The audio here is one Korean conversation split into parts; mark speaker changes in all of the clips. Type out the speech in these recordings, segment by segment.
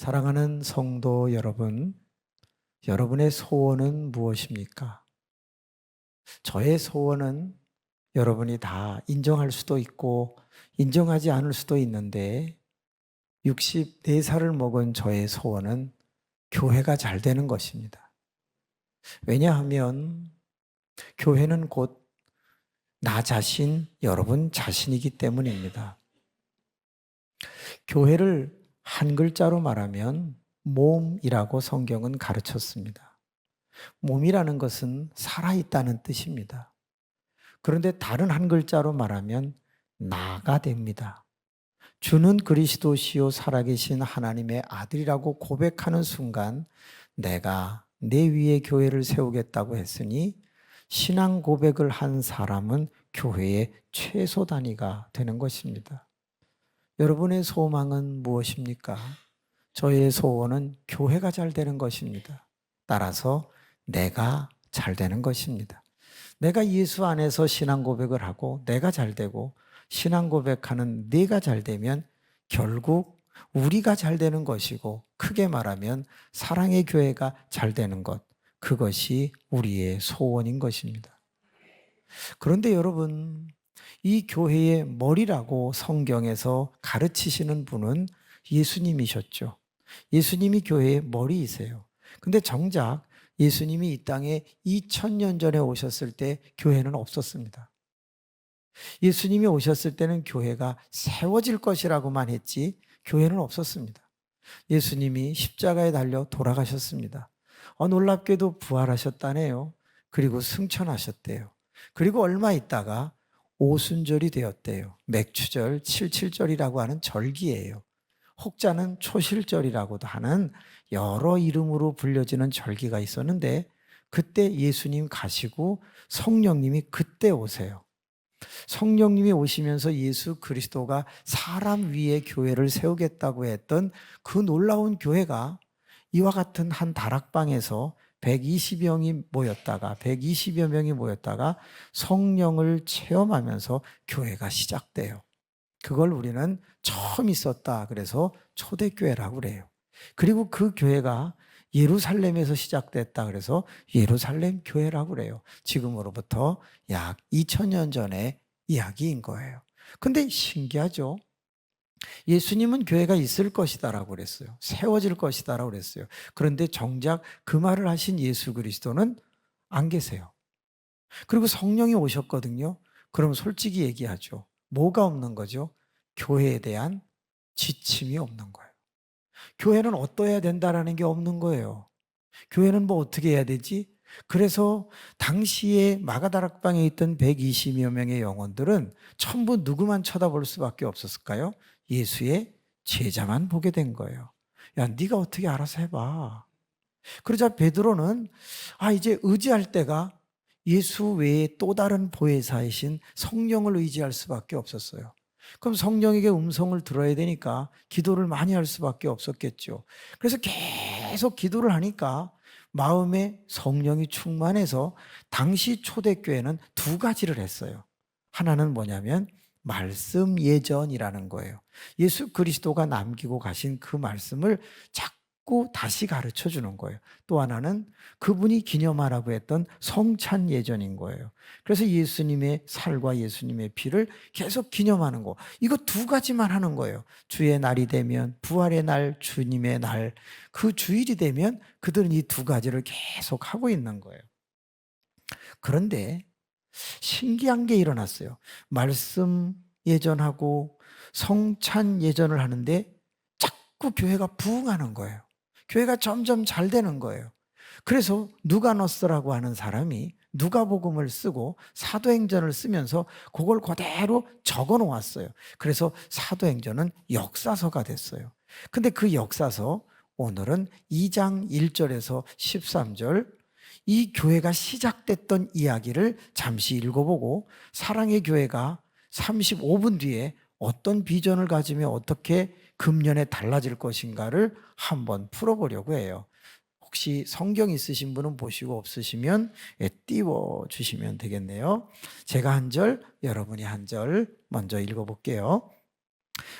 Speaker 1: 사랑하는 성도 여러분, 여러분의 소원은 무엇입니까? 저의 소원은 여러분이 다 인정할 수도 있고 인정하지 않을 수도 있는데 64살을 먹은 저의 소원은 교회가 잘 되는 것입니다. 왜냐하면 교회는 곧 나 자신, 여러분 자신이기 때문입니다. 교회를 한 글자로 말하면 몸이라고 성경은 가르쳤습니다. 몸이라는 것은 살아있다는 뜻입니다. 그런데 다른 한 글자로 말하면 나가 됩니다. 주는 그리스도시요 살아계신 하나님의 아들이라고 고백하는 순간 내가 내 위에 교회를 세우겠다고 했으니 신앙 고백을 한 사람은 교회의 최소 단위가 되는 것입니다. 여러분의 소망은 무엇입니까? 저의 소원은 교회가 잘 되는 것입니다. 따라서 내가 잘 되는 것입니다. 내가 예수 안에서 신앙 고백을 하고 내가 잘 되고 신앙 고백하는 네가 잘 되면 결국 우리가 잘 되는 것이고 크게 말하면 사랑의 교회가 잘 되는 것, 그것이 우리의 소원인 것입니다. 그런데 여러분, 이 교회의 머리라고 성경에서 가르치시는 분은 예수님이셨죠. 예수님이 교회의 머리이세요. 근데 정작 예수님이 이 땅에 2000년 전에 오셨을 때 교회는 없었습니다. 예수님이 오셨을 때는 교회가 세워질 것이라고만 했지 교회는 없었습니다. 예수님이 십자가에 달려 돌아가셨습니다. 놀랍게도 부활하셨다네요. 그리고 승천하셨대요. 그리고 얼마 있다가 오순절이 되었대요. 맥추절, 칠칠절이라고 하는 절기예요. 혹자는 초실절이라고도 하는 여러 이름으로 불려지는 절기가 있었는데 그때 예수님 가시고 성령님이 그때 오세요. 성령님이 오시면서 예수 그리스도가 사람 위에 교회를 세우겠다고 했던 그 놀라운 교회가 이와 같은 한 다락방에서 120여 명이 모였다가 성령을 체험하면서 교회가 시작돼요. 그걸 우리는 처음 있었다 그래서 초대교회라고 그래요. 그리고 그 교회가 예루살렘에서 시작됐다 그래서 예루살렘 교회라고 그래요. 지금으로부터 약 2000년 전의 이야기인 거예요. 근데 신기하죠? 예수님은 교회가 있을 것이다라고 그랬어요. 세워질 것이다라고 그랬어요. 그런데 정작 그 말을 하신 예수 그리스도는 안 계세요. 그리고 성령이 오셨거든요. 그럼 솔직히 얘기하죠. 뭐가 없는 거죠? 교회에 대한 지침이 없는 거예요. 교회는 어떠해야 된다라는 게 없는 거예요. 교회는 뭐 어떻게 해야 되지? 그래서 당시에 마가다락방에 있던 120여 명의 영혼들은 전부 누구만 쳐다볼 수밖에 없었을까요? 예수의 제자만 보게 된 거예요. 야, 네가 어떻게 알아서 해봐. 그러자 베드로는 이제 의지할 때가 예수 외에 또 다른 보혜사이신 성령을 의지할 수밖에 없었어요. 그럼 성령에게 음성을 들어야 되니까 기도를 많이 할 수밖에 없었겠죠. 그래서 계속 기도를 하니까 마음에 성령이 충만해서 당시 초대교회는 두 가지를 했어요. 하나는 뭐냐면 말씀 예전이라는 거예요. 예수 그리스도가 남기고 가신 그 말씀을 자꾸 다시 가르쳐 주는 거예요. 또 하나는 그분이 기념하라고 했던 성찬 예전인 거예요. 그래서 예수님의 살과 예수님의 피를 계속 기념하는 거. 이거 두 가지만 하는 거예요. 주의 날이 되면 부활의 날, 주님의 날, 그 주일이 되면 그들은 이 두 가지를 계속 하고 있는 거예요. 그런데 신기한 게 일어났어요. 말씀 예전하고 성찬 예전을 하는데 자꾸 교회가 부흥하는 거예요. 교회가 점점 잘 되는 거예요. 그래서 누가노스라고 하는 사람이 누가복음을 쓰고 사도행전을 쓰면서 그걸 그대로 적어 놓았어요. 그래서 사도행전은 역사서가 됐어요. 근데 그 역사서 오늘은 2장 1절에서 13절 이 교회가 시작됐던 이야기를 잠시 읽어보고 사랑의 교회가 35분 뒤에 어떤 비전을 가지며 어떻게 금년에 달라질 것인가를 한번 풀어보려고 해요. 혹시 성경 있으신 분은 보시고 없으시면 띄워주시면 되겠네요. 제가 한 절, 여러분이 한 절 먼저 읽어볼게요.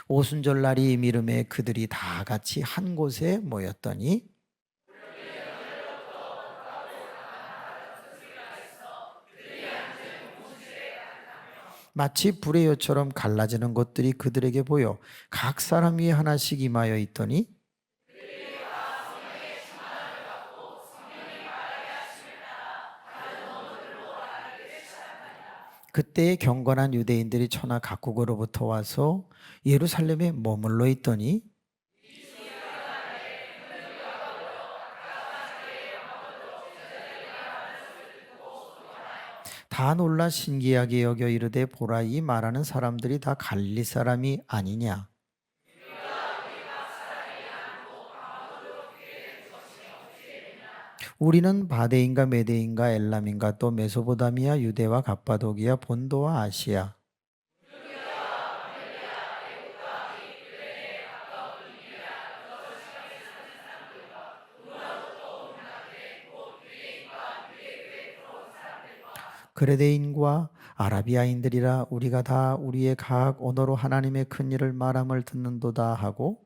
Speaker 1: 오순절날이 이르매 그들이 다 같이 한 곳에 모였더니 마치 불의 여처럼 갈라지는 것들이 그들에게 보여 각 사람 위에 하나씩 임하여 있더니 그때의 경건한 유대인들이 천하 각국으로부터 와서 예루살렘에 머물러 있더니 다 놀라 신기하게 여겨 이르되 보라 이 말하는 사람들이 다 갈릴리 사람이 아니냐. 우리는 바데인가 메데인가 엘람인가 또 메소포타미아 유대와 갑바도기아 본도와 아시아 그레데인과 아라비아인들이라 우리가 다 우리의 각 언어로 하나님의 큰 일을 말함을 듣는도다 하고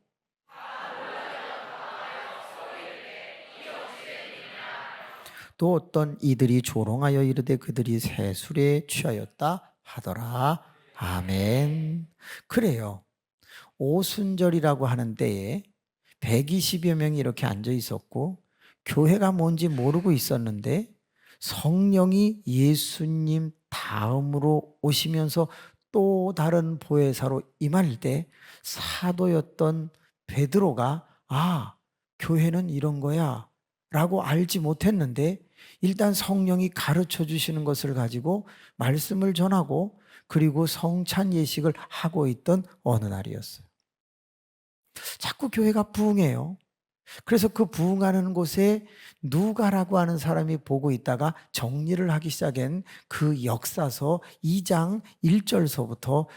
Speaker 1: 또 어떤 이들이 조롱하여 이르되 그들이 새 술에 취하였다 하더라. 아멘. 그래요. 오순절이라고 하는 때에 120여 명이 이렇게 앉아 있었고 교회가 뭔지 모르고 있었는데 성령이 예수님 다음으로 오시면서 또 다른 보혜사로 임할 때 사도였던 베드로가 교회는 이런 거야 라고 알지 못했는데 일단 성령이 가르쳐 주시는 것을 가지고 말씀을 전하고 그리고 성찬 예식을 하고 있던 어느 날이었어요. 자꾸 교회가 부흥해요. 그래서 그 부흥하는 곳에 누가라고 하는 사람이 보고 있다가 정리를 하기 시작한 그 역사서 2장 1절서부터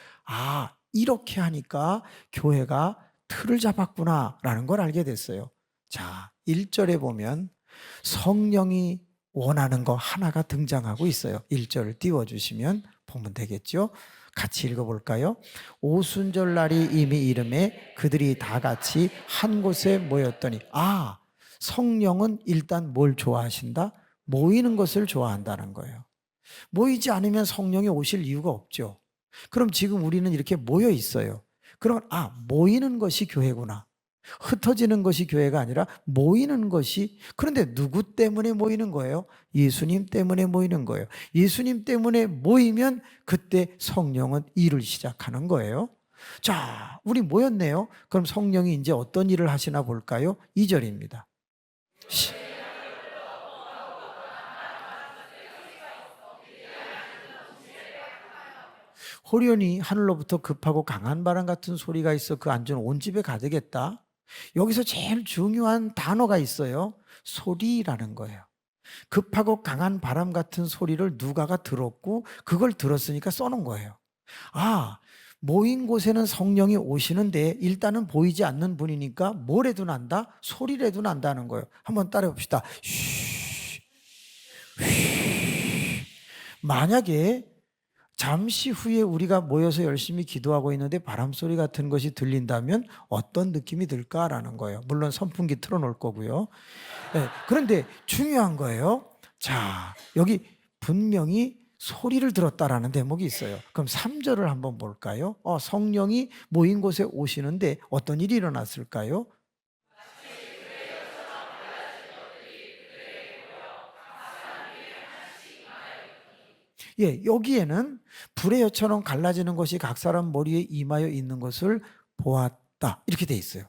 Speaker 1: 이렇게 하니까 교회가 틀을 잡았구나라는 걸 알게 됐어요. 자, 1절에 보면 성령이 원하는 거 하나가 등장하고 있어요. 1절을 띄워주시면 보면 되겠죠. 같이 읽어볼까요? 오순절 날이 이미 이름에 그들이 다 같이 한 곳에 모였더니 성령은 일단 뭘 좋아하신다? 모이는 것을 좋아한다는 거예요. 모이지 않으면 성령이 오실 이유가 없죠. 그럼 지금 우리는 이렇게 모여 있어요. 그러면 모이는 것이 교회구나. 흩어지는 것이 교회가 아니라 모이는 것이, 그런데 누구 때문에 모이는 거예요? 예수님 때문에 모이는 거예요. 예수님 때문에 모이면 그때 성령은 일을 시작하는 거예요. 자, 우리 모였네요. 그럼 성령이 이제 어떤 일을 하시나 볼까요? 2절입니다. 호련히 하늘로부터 급하고 강한 바람 같은 소리가 있어 그 안전 온 집에 가득했다. 여기서 제일 중요한 단어가 있어요. 소리라는 거예요. 급하고 강한 바람 같은 소리를 누가가 들었고 그걸 들었으니까 써놓은 거예요. 모인 곳에는 성령이 오시는데 일단은 보이지 않는 분이니까 뭐래도 난다? 소리라도 난다는 거예요. 한번 따라해 봅시다. 만약에 잠시 후에 우리가 모여서 열심히 기도하고 있는데 바람소리 같은 것이 들린다면 어떤 느낌이 들까라는 거예요. 물론 선풍기 틀어놓을 거고요. 네, 그런데 중요한 거예요. 자, 여기 분명히 소리를 들었다라는 대목이 있어요. 그럼 3절을 한번 볼까요? 성령이 모인 곳에 오시는데 어떤 일이 일어났을까요? 여기에는 불의 여처럼 갈라지는 것이 각 사람 머리에 임하여 있는 것을 보았다. 이렇게 돼 있어요.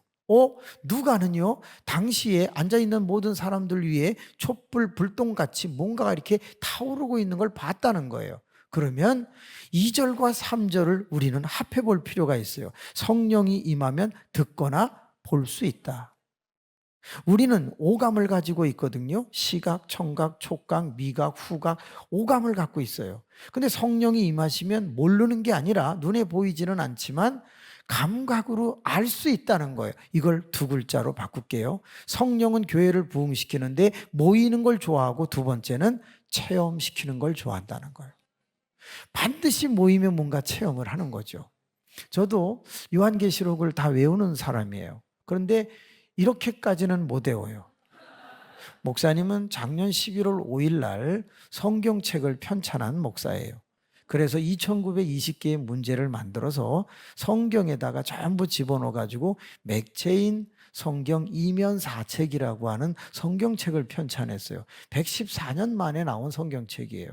Speaker 1: 누가는요, 당시에 앉아있는 모든 사람들 위에 촛불 불똥같이 뭔가가 이렇게 타오르고 있는 걸 봤다는 거예요. 그러면 2절과 3절을 우리는 합해 볼 필요가 있어요. 성령이 임하면 듣거나 볼 수 있다. 우리는 오감을 가지고 있거든요. 시각, 청각, 촉각, 미각, 후각, 오감을 갖고 있어요. 근데 성령이 임하시면 모르는 게 아니라 눈에 보이지는 않지만 감각으로 알 수 있다는 거예요. 이걸 두 글자로 바꿀게요. 성령은 교회를 부흥시키는데 모이는 걸 좋아하고 두 번째는 체험시키는 걸 좋아한다는 거예요. 반드시 모이면 뭔가 체험을 하는 거죠. 저도 요한계시록을 다 외우는 사람이에요. 그런데 이렇게까지는 못 외워요. 목사님은 작년 11월 5일 날 성경책을 편찬한 목사예요. 그래서 2920개의 문제를 만들어서 성경에다가 전부 집어넣어 가지고 맥체인 성경 이면사책이라고 하는 성경책을 편찬했어요. 114년 만에 나온 성경책이에요.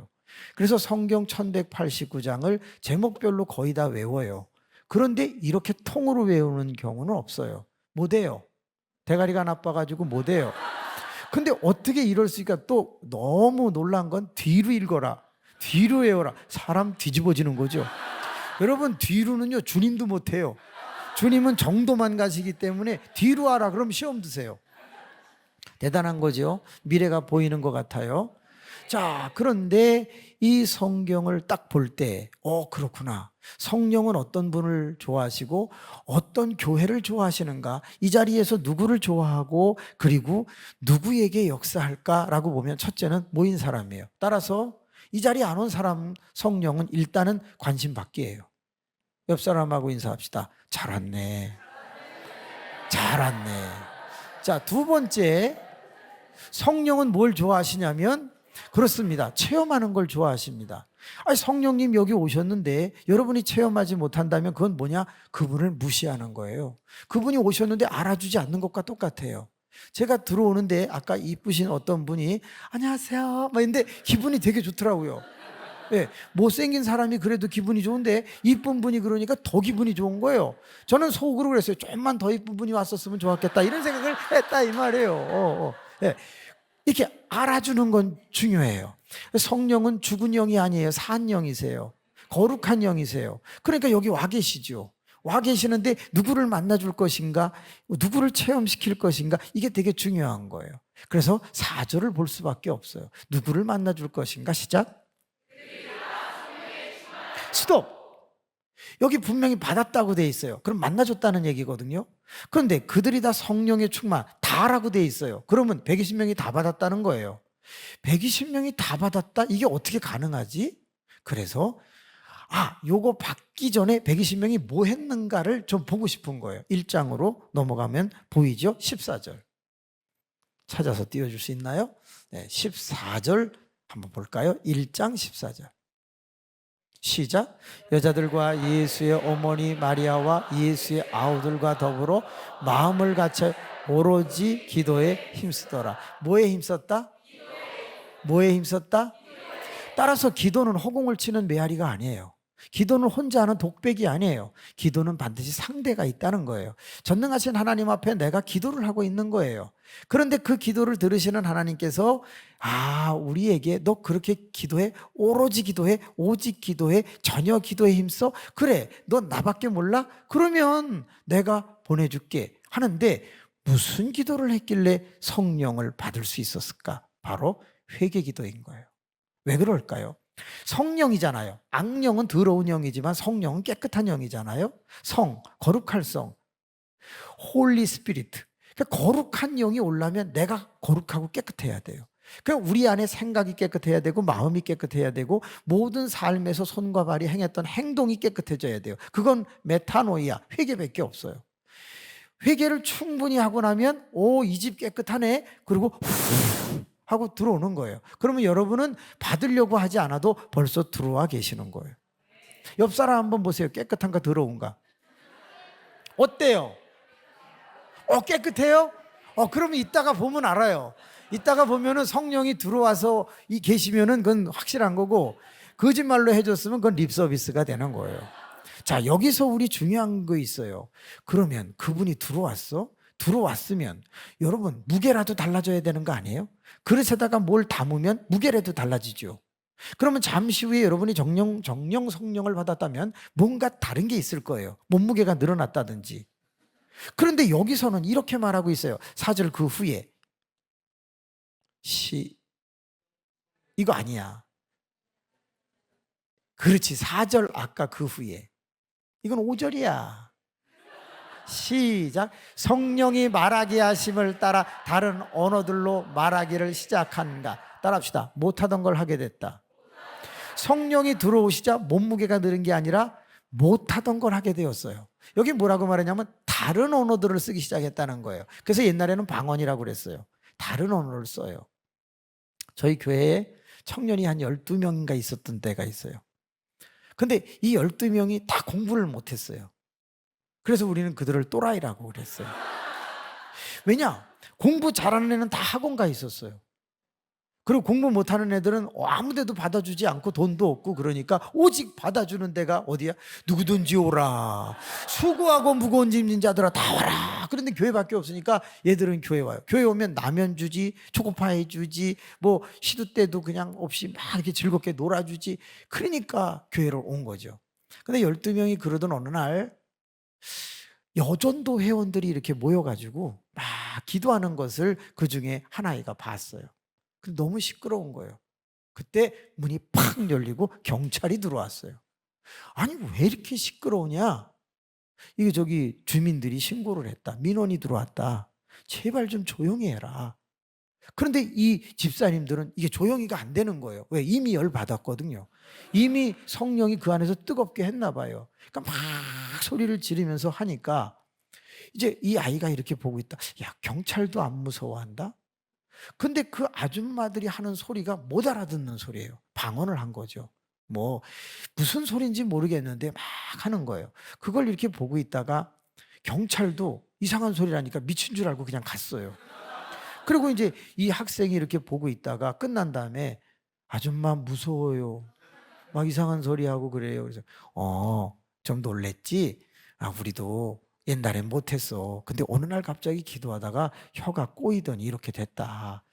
Speaker 1: 그래서 성경 1189장을 제목별로 거의 다 외워요. 그런데 이렇게 통으로 외우는 경우는 없어요. 못해요. 대가리가 나빠가지고 못해요. 근데 어떻게 이럴 수 있을까? 또 너무 놀란 건 뒤로 읽어라, 뒤로 외워라. 사람 뒤집어지는 거죠. 여러분, 뒤로는요 주님도 못해요. 주님은 정도만 가시기 때문에 뒤로 하라 그럼 시험 드세요. 대단한 거죠. 미래가 보이는 것 같아요. 자, 그런데 이 성경을 딱 볼 때 그렇구나. 성령은 어떤 분을 좋아하시고 어떤 교회를 좋아하시는가, 이 자리에서 누구를 좋아하고 그리고 누구에게 역사할까라고 보면 첫째는 모인 사람이에요. 따라서 이 자리에 안 온 사람 성령은 일단은 관심 받기예요. 옆 사람하고 인사합시다. 잘 왔네. 잘 왔네. 자, 두 번째, 성령은 뭘 좋아하시냐면 그렇습니다. 체험하는 걸 좋아하십니다. 아니, 성령님 여기 오셨는데 여러분이 체험하지 못한다면 그건 뭐냐? 그분을 무시하는 거예요. 그분이 오셨는데 알아주지 않는 것과 똑같아요. 제가 들어오는데 아까 이쁘신 어떤 분이 안녕하세요 막 했는데 기분이 되게 좋더라고요. 네, 못생긴 사람이 그래도 기분이 좋은데 이쁜 분이 그러니까 더 기분이 좋은 거예요. 저는 속으로 그랬어요. 좀만 더 이쁜 분이 왔었으면 좋았겠다 이런 생각을 했다 이 말이에요. 네. 이렇게 알아주는 건 중요해요. 성령은 죽은 영이 아니에요. 산 영이세요. 거룩한 영이세요. 그러니까 여기 와 계시죠. 와 계시는데 누구를 만나줄 것인가, 누구를 체험시킬 것인가, 이게 되게 중요한 거예요. 그래서 4절을 볼 수밖에 없어요. 누구를 만나줄 것인가. 시작. 스톱. 여기 분명히 받았다고 돼 있어요. 그럼 만나줬다는 얘기거든요. 그런데 그들이 다 성령의 충만, 다라고 돼 있어요. 그러면 120명이 다 받았다는 거예요. 120명이 다 받았다? 이게 어떻게 가능하지? 그래서 요거 받기 전에 120명이 뭐 했는가를 좀 보고 싶은 거예요. 1장으로 넘어가면 보이죠? 14절. 찾아서 띄워줄 수 있나요? 네, 14절 한번 볼까요? 1장 14절. 시작. 여자들과 예수의 어머니 마리아와 예수의 아우들과 더불어 마음을 갖춰 오로지 기도에 힘쓰더라. 뭐에 힘썼다? 뭐에 힘썼다? 따라서 기도는 허공을 치는 메아리가 아니에요. 기도는 혼자 하는 독백이 아니에요. 기도는 반드시 상대가 있다는 거예요. 전능하신 하나님 앞에 내가 기도를 하고 있는 거예요. 그런데 그 기도를 들으시는 하나님께서 우리에게 너 그렇게 기도해? 오로지 기도해? 오직 기도해? 전혀 기도에 힘써? 그래, 너 나밖에 몰라? 그러면 내가 보내줄게 하는데 무슨 기도를 했길래 성령을 받을 수 있었을까? 바로 회개 기도인 거예요. 왜 그럴까요? 성령이잖아요. 악령은 더러운 영이지만 성령은 깨끗한 영이잖아요. 성, 거룩할 성, 홀리 스피리트. 그러니까 거룩한 영이 오려면 내가 거룩하고 깨끗해야 돼요. 그러니까 우리 안에 생각이 깨끗해야 되고 마음이 깨끗해야 되고 모든 삶에서 손과 발이 행했던 행동이 깨끗해져야 돼요. 그건 메타노이아, 회개밖에 없어요. 회개를 충분히 하고 나면 이 집 깨끗하네. 그리고 하고 들어오는 거예요. 그러면 여러분은 받으려고 하지 않아도 벌써 들어와 계시는 거예요. 옆 사람 한번 보세요. 깨끗한가 더러운가? 어때요? 깨끗해요? 그러면 이따가 보면 알아요. 이따가 보면은 성령이 들어와서 계시면은 그건 확실한 거고, 거짓말로 해줬으면 그건 립 서비스가 되는 거예요. 자, 여기서 우리 중요한 거 있어요. 그러면 그분이 들어왔으면 여러분 무게라도 달라져야 되는 거 아니에요? 그릇에다가 뭘 담으면 무게라도 달라지죠. 그러면 잠시 후에 여러분이 정령 성령을 받았다면 뭔가 다른 게 있을 거예요. 몸무게가 늘어났다든지. 그런데 여기서는 이렇게 말하고 있어요. 4절 그 후에 이거 아니야. 그렇지. 4절 아까 그 후에. 이건 5절이야. 시작. 성령이 말하게 하심을 따라 다른 언어들로 말하기를 시작한다. 따라합시다. 못하던 걸 하게 됐다. 성령이 들어오시자 몸무게가 늘은 게 아니라 못하던 걸 하게 되었어요. 여기 뭐라고 말하냐면 다른 언어들을 쓰기 시작했다는 거예요. 그래서 옛날에는 방언이라고 그랬어요. 다른 언어를 써요. 저희 교회에 청년이 한 12명인가 있었던 때가 있어요. 근데 이 12명이 다 공부를 못했어요. 그래서 우리는 그들을 또라이라고 그랬어요. 왜냐? 공부 잘하는 애는 다 학원 가 있었어요. 그리고 공부 못하는 애들은 아무 데도 받아주지 않고 돈도 없고, 그러니까 오직 받아주는 데가 어디야? 누구든지 오라. 수고하고 무거운 짐진 자들아 다 와라. 그런데 교회밖에 없으니까 얘들은 교회 와요. 교회 오면 라면 주지, 초코파이 주지, 뭐 시도 때도 그냥 없이 막 이렇게 즐겁게 놀아주지. 그러니까 교회를 온 거죠. 근데 12명이 그러던 어느 날 여전도 회원들이 이렇게 모여가지고 막 기도하는 것을 그 중에 한 아이가 봤어요. 너무 시끄러운 거예요. 그때 문이 팍 열리고 경찰이 들어왔어요. 아니 왜 이렇게 시끄러우냐? 이게 저기 주민들이 신고를 했다. 민원이 들어왔다. 제발 좀 조용히 해라. 그런데 이 집사님들은 이게 조용히가 안 되는 거예요. 왜? 이미 열 받았거든요. 이미 성령이 그 안에서 뜨겁게 했나 봐요. 그러니까 막 소리를 지르면서 하니까 이제 이 아이가 이렇게 보고 있다. 야, 경찰도 안 무서워한다? 근데 그 아줌마들이 하는 소리가 못 알아듣는 소리예요. 방언을 한 거죠. 뭐 무슨 소리인지 모르겠는데 막 하는 거예요. 그걸 이렇게 보고 있다가 경찰도 이상한 소리라니까 미친 줄 알고 그냥 갔어요. 그리고 이제 이 학생이 이렇게 보고 있다가 끝난 다음에 아줌마 무서워요. 막 이상한 소리 하고 그래요. 그래서 좀 놀랬지? 아, 우리도 옛날엔 못했어. 근데 어느 날 갑자기 기도하다가 혀가 꼬이더니 이렇게 됐다.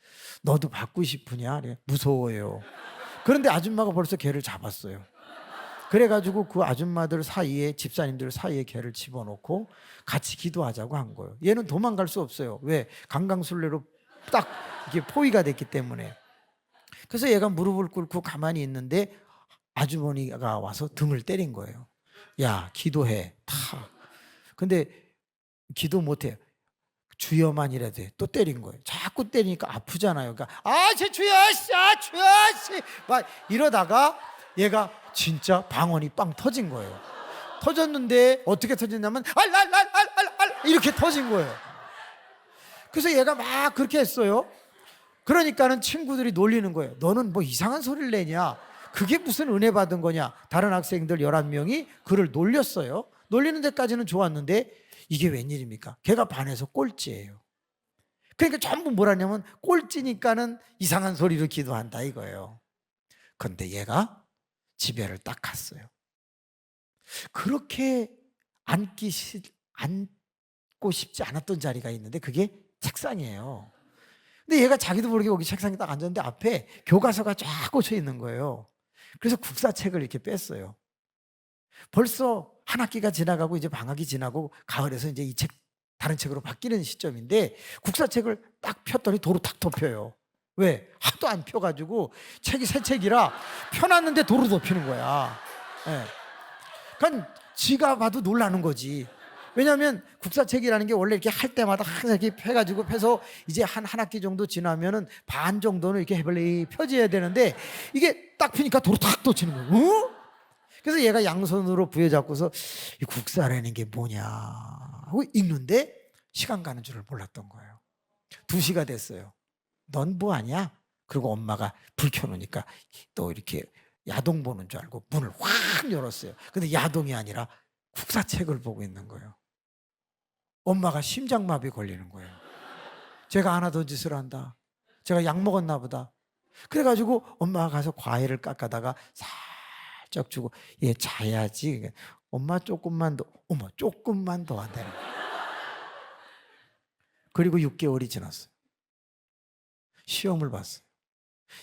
Speaker 1: 너도 받고 싶으냐? 그래. 무서워요. 그런데 아줌마가 벌써 걔를 잡았어요. 그래가지고 그 아줌마들 사이에, 집사님들 사이에 걔를 집어넣고 같이 기도하자고 한 거예요. 얘는 도망갈 수 없어요. 왜? 강강술래로 딱 이게 포위가 됐기 때문에. 그래서 얘가 무릎을 꿇고 가만히 있는데 아주머니가 와서 등을 때린 거예요. 야, 기도해. 타. 근데 기도 못해. 주여만 이래도 돼. 또 때린 거예요. 자꾸 때리니까 아프잖아요. 그러니까 제 주여 씨, 주여 씨, 막 이러다가 얘가 진짜 방언이 빵 터진 거예요. 터졌는데 어떻게 터졌냐면 알랄랄랄랄 이렇게 터진 거예요. 그래서 얘가 막 그렇게 했어요. 그러니까는 친구들이 놀리는 거예요. 너는 뭐 이상한 소리를 내냐? 그게 무슨 은혜 받은 거냐? 다른 학생들 11명이 그를 놀렸어요. 놀리는 데까지는 좋았는데 이게 웬일입니까? 걔가 반에서 꼴찌예요. 그러니까 전부 뭐라냐면 꼴찌니까는 이상한 소리로 기도한다 이거예요. 그런데 얘가 집에를 딱 갔어요. 그렇게 앉고 싶지 않았던 자리가 있는데 그게 책상이에요. 근데 얘가 자기도 모르게 여기 책상에 딱 앉았는데 앞에 교과서가 쫙 꽂혀 있는 거예요. 그래서 국사책을 이렇게 뺐어요. 벌써 한 학기가 지나가고 이제 방학이 지나고 가을에서 이제 이 책 다른 책으로 바뀌는 시점인데 국사책을 딱 폈더니 도로 탁 덮여요. 왜? 하도 안 펴가지고 책이 새 책이라 펴놨는데 도로 덮이는 거야. 네. 그러니까 지가 봐도 놀라는 거지. 왜냐하면 국사책이라는 게 원래 이렇게 할 때마다 항상 이렇게 펴가지고 펴서 이제 한 학기 정도 지나면은 반 정도는 이렇게 해벌리 펴져야 되는데 이게 딱 펴니까 도로 탁 덮치는 거예요. 그래서 얘가 양손으로 부여잡고서 이 국사라는 게 뭐냐 하고 읽는데 시간 가는 줄을 몰랐던 거예요. 2시가 됐어요. 넌 뭐 하냐? 그리고 엄마가 불 켜놓으니까 또 이렇게 야동 보는 줄 알고 문을 확 열었어요. 근데 야동이 아니라 국사책을 보고 있는 거예요. 엄마가 심장마비 걸리는 거예요. 제가 안 하던 짓을 한다. 제가 약 먹었나 보다. 그래가지고 엄마가 가서 과일을 깎아다가 살짝 주고 얘 자야지. 엄마 조금만 더. 어머 조금만 더 한다는 거예요. 그리고 6개월이 지났어요. 시험을 봤어요.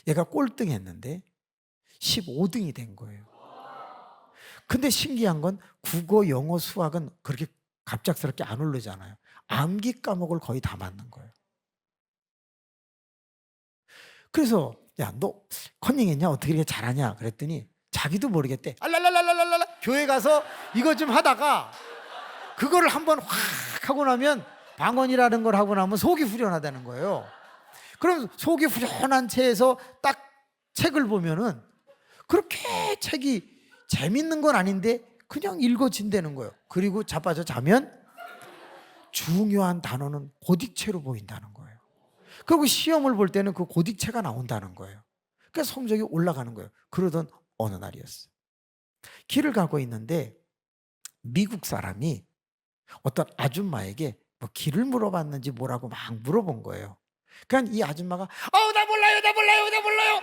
Speaker 1: 얘가 꼴등했는데 15등이 된 거예요. 근데 신기한 건 국어, 영어, 수학은 그렇게 갑작스럽게 안 오르잖아요. 암기 과목을 거의 다 맞는 거예요. 그래서 야, 너 컨닝했냐? 어떻게 이렇게 잘하냐? 그랬더니 자기도 모르겠대. 알랄랄랄랄랄라 교회 가서 이거 좀 하다가 그거를 한번 확 하고 나면 방언이라는 걸 하고 나면 속이 후련하다는 거예요. 그럼 속이 후련한 채에서 딱 책을 보면은 그렇게 책이 재밌는 건 아닌데 그냥 읽어진다는 거예요. 그리고 자빠져 자면 중요한 단어는 고딕체로 보인다는 거예요. 그리고 시험을 볼 때는 그 고딕체가 나온다는 거예요. 그래서 성적이 올라가는 거예요. 그러던 어느 날이었어요. 길을 가고 있는데 미국 사람이 어떤 아줌마에게 뭐 길을 물어봤는지 뭐라고 막 물어본 거예요. 그러니까 이 아줌마가 나 몰라요, 나 몰라요, 나 몰라요.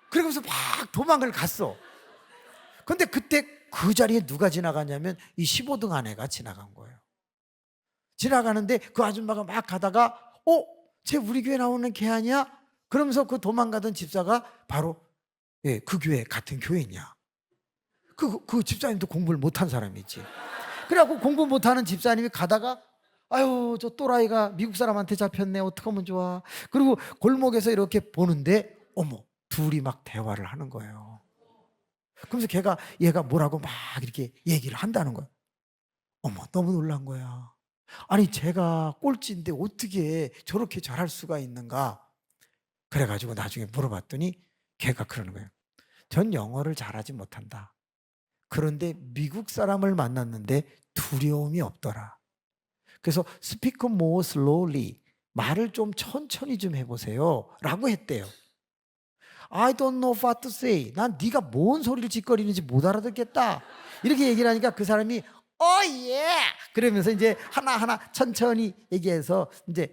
Speaker 1: 그러면서 막 도망을 갔어. 근데 그때 그 자리에 누가 지나가냐면 이 15등 아내가 지나간 거예요. 지나가는데 그 아줌마가 막 가다가 쟤 우리 교회 나오는 걔 아니야? 그러면서 그 도망가던 집사가 바로 그 교회 같은 교회냐. 그 집사님도 공부를 못한 사람이지. 그래갖고 공부 못하는 집사님이 가다가 아유 저 또라이가 미국 사람한테 잡혔네, 어떡하면 좋아. 그리고 골목에서 이렇게 보는데 어머 둘이 막 대화를 하는 거예요. 그러면서 얘가 뭐라고 막 이렇게 얘기를 한다는 거야. 어머 너무 놀란 거야. 아니 제가 꼴찌인데 어떻게 저렇게 잘할 수가 있는가. 그래가지고 나중에 물어봤더니 걔가 그러는 거예요. 전 영어를 잘하지 못한다. 그런데 미국 사람을 만났는데 두려움이 없더라. 그래서 speak more slowly, 말을 좀 천천히 좀 해보세요 라고 했대요. I don't know what to say. 난 네가 뭔 소리를 짓거리는지 못 알아듣겠다. 이렇게 얘기를 하니까 그 사람이 그러면서 이제 하나하나 천천히 얘기해서 이제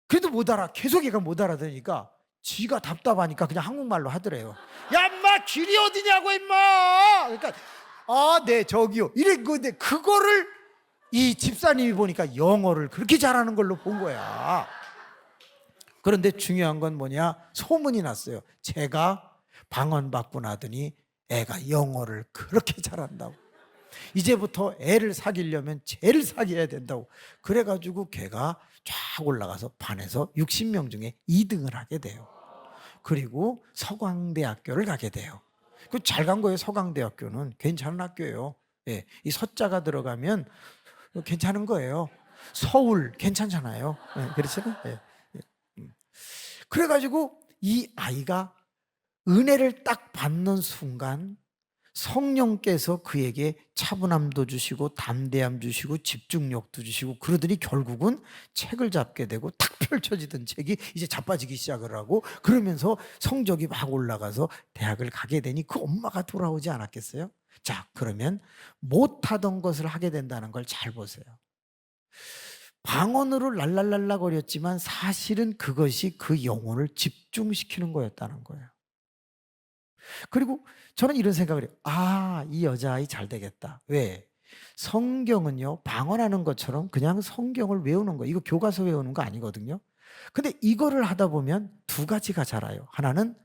Speaker 1: 그래도 못 알아. 계속 얘가 못 알아들으니까 지가 답답하니까 그냥 한국말로 하더래요. 야 인마 길이 어디냐고 인마. 그러니까 네 저기요 이래. 근데 그거를 이 집사님이 보니까 영어를 그렇게 잘하는 걸로 본 거야. 그런데 중요한 건 뭐냐, 소문이 났어요. 제가 방언받고 나더니 애가 영어를 그렇게 잘한다고. 이제부터 애를 사귀려면 쟤를 사귀어야 된다고. 그래가지고 걔가 쫙 올라가서 반에서 60명 중에 2등을 하게 돼요. 그리고 서강대학교를 가게 돼요. 그 잘 간 거예요. 서강대학교는 괜찮은 학교예요. 이 서자가 들어가면 괜찮은 거예요. 서울 괜찮잖아요. 그렇잖아요. 그래가지고 이 아이가 은혜를 딱 받는 순간 성령께서 그에게 차분함도 주시고 담대함 주시고 집중력도 주시고 그러더니 결국은 책을 잡게 되고 탁 펼쳐지던 책이 이제 자빠지기 시작을 하고 그러면서 성적이 막 올라가서 대학을 가게 되니 그 엄마가 돌아오지 않았겠어요? 자, 그러면 못하던 것을 하게 된다는 걸 잘 보세요. 방언으로 랄랄랄라 거렸지만 사실은 그것이 그 영혼을 집중시키는 거였다는 거예요. 그리고 저는 이런 생각을 해요. 이 여자아이 잘 되겠다. 왜? 성경은요, 방언하는 것처럼 그냥 성경을 외우는 거예요. 이거 교과서 외우는 거 아니거든요. 근데 이거를 하다 보면 두 가지가 자라요. 하나는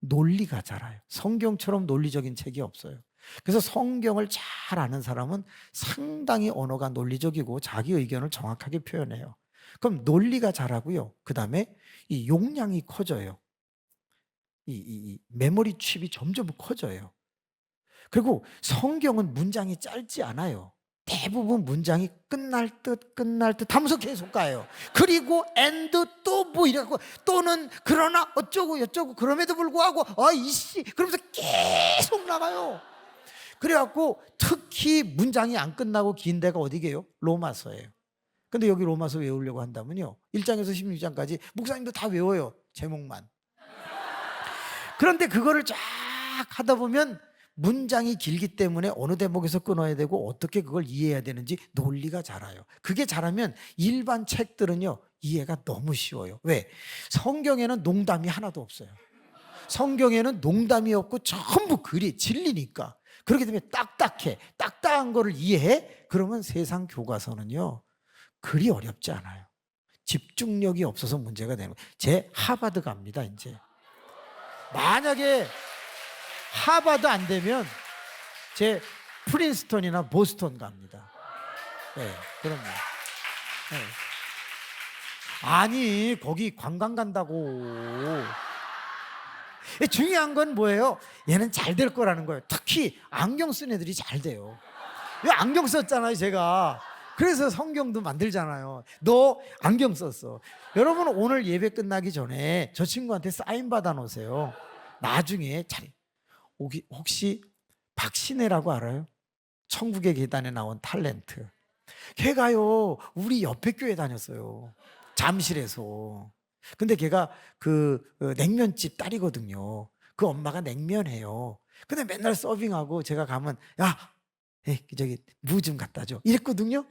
Speaker 1: 논리가 자라요. 성경처럼 논리적인 책이 없어요. 그래서 성경을 잘 아는 사람은 상당히 언어가 논리적이고 자기 의견을 정확하게 표현해요. 그럼 논리가 자라고요. 그 다음에 이 용량이 커져요. 이 메모리 칩이 점점 커져요. 그리고 성경은 문장이 짧지 않아요. 대부분 문장이 끝날 듯 하면서 계속 가요. 그리고 and 또 뭐 이래갖고 또는 그러나 어쩌고 저쩌고 그럼에도 불구하고 이씨 그러면서 계속 나가요. 그래갖고 특히 문장이 안 끝나고 긴 데가 어디게요? 로마서예요. 근데 여기 로마서 외우려고 한다면요 1장에서 16장까지 목사님도 다 외워요. 제목만. 그런데 그거를 쫙 하다 보면 문장이 길기 때문에 어느 대목에서 끊어야 되고 어떻게 그걸 이해해야 되는지 논리가 자라요. 그게 자라면 일반 책들은요 이해가 너무 쉬워요. 왜? 성경에는 농담이 하나도 없어요. 성경에는 농담이 없고 전부 글이 진리니까. 그렇기 때문에 딱딱해. 딱딱한 거를 이해해? 그러면 세상 교과서는요 글이 어렵지 않아요. 집중력이 없어서 문제가 되는 거예요. 제 하버드 갑니다 이제. 만약에 하버드 안 되면 제 프린스턴이나 보스턴 갑니다. 그럼요. 아니 거기 관광 간다고. 중요한 건 뭐예요? 얘는 잘 될 거라는 거예요. 특히 안경 쓴 애들이 잘 돼요. 안경 썼잖아요 제가. 그래서 성경도 만들잖아요. 너 안경 썼어. 여러분 오늘 예배 끝나기 전에 저 친구한테 사인 받아 놓으세요. 나중에 혹시 박신혜라고 알아요? 천국의 계단에 나온 탤런트. 걔가요, 우리 옆에 교회 다녔어요. 잠실에서. 근데 걔가 그 냉면집 딸이거든요. 그 엄마가 냉면해요. 근데 맨날 서빙하고 제가 가면, 야, 저기 무 좀 갖다 줘. 이랬거든요.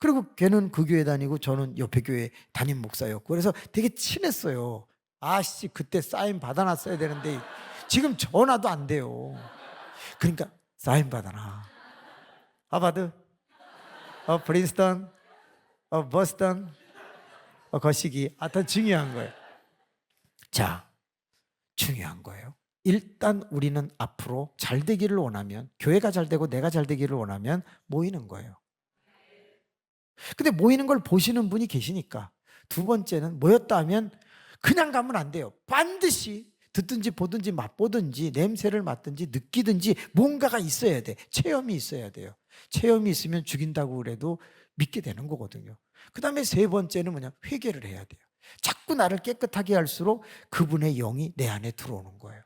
Speaker 1: 그리고 걔는 그 교회 다니고 저는 옆에 교회 담임 목사였고, 그래서 되게 친했어요. 아씨, 그때 사인 받아놨어야 되는데 지금 전화도 안 돼요. 그러니까 사인 받아놔. 하버드, 프린스턴, 버스턴, 거시기. 하여튼 중요한 거예요. 자, 중요한 거예요. 일단 우리는 앞으로 잘 되기를 원하면, 교회가 잘 되고 내가 잘 되기를 원하면 모이는 거예요. 근데 모이는 걸 보시는 분이 계시니까. 두 번째는 모였다 하면 그냥 가면 안 돼요. 반드시 듣든지 보든지 맛보든지 냄새를 맡든지 느끼든지 뭔가가 있어야 돼. 체험이 있어야 돼요. 체험이 있으면 죽인다고 그래도 믿게 되는 거거든요. 그 다음에 세 번째는 뭐냐? 회개를 해야 돼요. 자꾸 나를 깨끗하게 할수록 그분의 영이 내 안에 들어오는 거예요.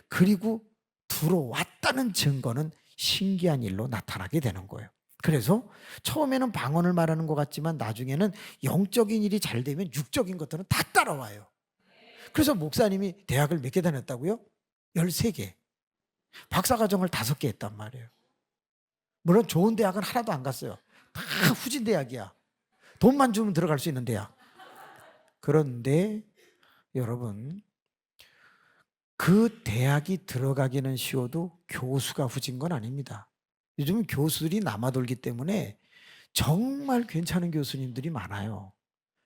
Speaker 1: 그리고 들어왔다는 증거는 신기한 일로 나타나게 되는 거예요. 그래서 처음에는 방언을 말하는 것 같지만 나중에는 영적인 일이 잘 되면 육적인 것들은 다 따라와요. 그래서 목사님이 대학을 몇 개 다녔다고요? 13개. 박사과정을 5개 했단 말이에요. 물론 좋은 대학은 하나도 안 갔어요. 다 후진 대학이야. 돈만 주면 들어갈 수 있는 대학. 그런데 여러분, 그 대학이 들어가기는 쉬워도 교수가 후진 건 아닙니다. 요즘은 교수들이 남아돌기 때문에 정말 괜찮은 교수님들이 많아요.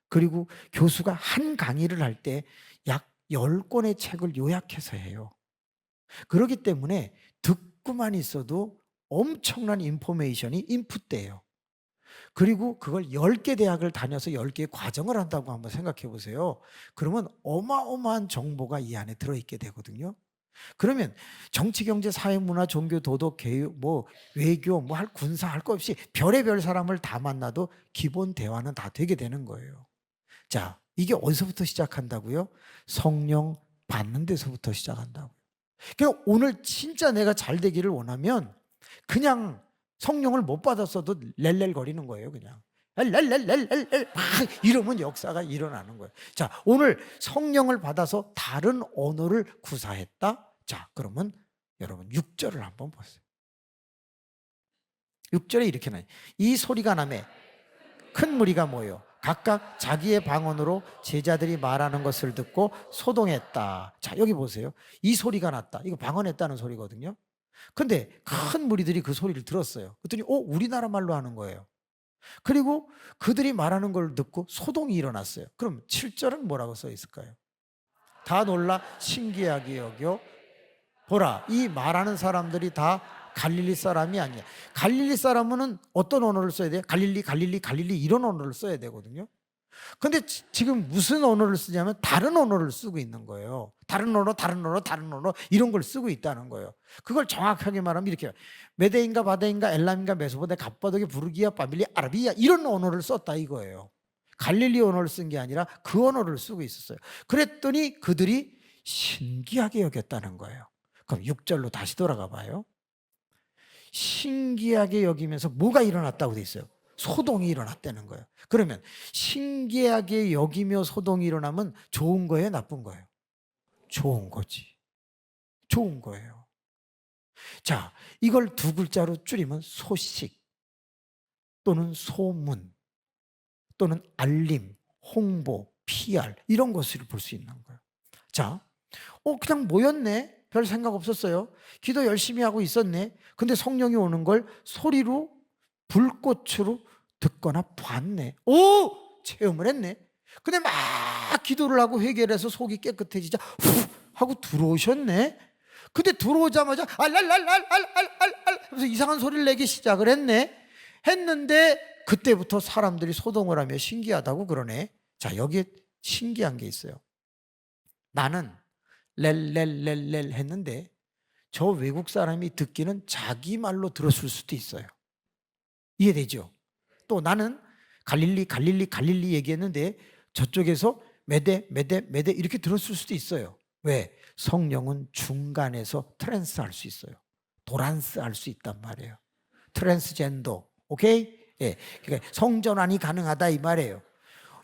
Speaker 1: 그리고 교수가 한 강의를 할 때 약 10권의 책을 요약해서 해요. 그렇기 때문에 듣고만 있어도 엄청난 인포메이션이 인풋돼요. 그리고 그걸 10개 대학을 다녀서 10개의 과정을 한다고 한번 생각해 보세요. 그러면 어마어마한 정보가 이 안에 들어있게 되거든요. 그러면 정치, 경제, 사회, 문화, 종교, 도덕, 교육, 외교, 할 군사 할 거 없이 별의별 사람을 다 만나도 기본 대화는 다 되게 되는 거예요. 자, 이게 어디서부터 시작한다고요? 성령 받는 데서부터 시작한다고요. 그러니까 오늘 진짜 내가 잘 되기를 원하면 그냥 성령을 못 받았어도 렐렐거리는 거예요. 그냥 렐렐렐렐렐 막 이러면 역사가 일어나는 거예요. 자, 오늘 성령을 받아서 다른 언어를 구사했다. 자, 그러면 여러분 6절을 한번 보세요. 6절에 이렇게 나와요. 이 소리가 나매 큰 무리가 모여 각각 자기의 방언으로 제자들이 말하는 것을 듣고 소동했다. 자, 여기 보세요. 이 소리가 났다. 이거 방언했다는 소리거든요. 근데 큰 무리들이 그 소리를 들었어요. 그랬더니 우리나라 말로 하는 거예요. 그리고 그들이 말하는 걸 듣고 소동이 일어났어요. 그럼 7절은 뭐라고 써 있을까요? 다 놀라 신기하게 여겨 보라, 이 말하는 사람들이 다 갈릴리 사람이 아니야. 갈릴리 사람은 어떤 언어를 써야 돼요? 갈릴리 이런 언어를 써야 되거든요. 근데 지금 무슨 언어를 쓰냐면 다른 언어를 쓰고 있는 거예요. 다른 언어 이런 걸 쓰고 있다는 거예요. 그걸 정확하게 말하면 이렇게 메데인가 바데인가 엘람인가 메소포데 갑바도게 부르기야 바빌리 아라비야 이런 언어를 썼다 이거예요. 갈릴리 언어를 쓴 게 아니라 그 언어를 쓰고 있었어요. 그랬더니 그들이 신기하게 여겼다는 거예요. 그럼 6절로 다시 돌아가 봐요. 신기하게 여기면서 뭐가 일어났다고 돼 있어요? 소동이 일어났다는 거예요. 그러면 신기하게 여기며 소동이 일어나면 좋은 거예요? 나쁜 거예요? 좋은 거지. 좋은 거예요. 자, 이걸 두 글자로 줄이면 소식 또는 소문 또는 알림, 홍보, PR 이런 것을 볼 수 있는 거예요. 자, 그냥 모였네. 별 생각 없었어요. 기도 열심히 하고 있었네. 근데 성령이 오는 걸 소리로 불꽃으로 듣거나 봤네. 체험을 했네. 근데 막 기도를 하고 회개를 해서 속이 깨끗해지자 후 하고 들어오셨네. 근데 들어오자마자 알랄랄랄랄랄랄 하면서 이상한 소리를 내기 시작을 했는데 그때부터 사람들이 소동을 하며 신기하다고 그러네. 자, 여기에 신기한 게 있어요. 나는 렐렐렐렐 했는데 저 외국 사람이 듣기는 자기 말로 들었을 수도 있어요. 이해되죠? 또 나는 갈릴리 얘기했는데 저쪽에서 메데 이렇게 들었을 수도 있어요. 왜? 성령은 중간에서 트랜스 할 수 있어요. 도란스 할 수 있단 말이에요. 트랜스젠더. 오케이? 예. 그러니까 성전환이 가능하다 이 말이에요.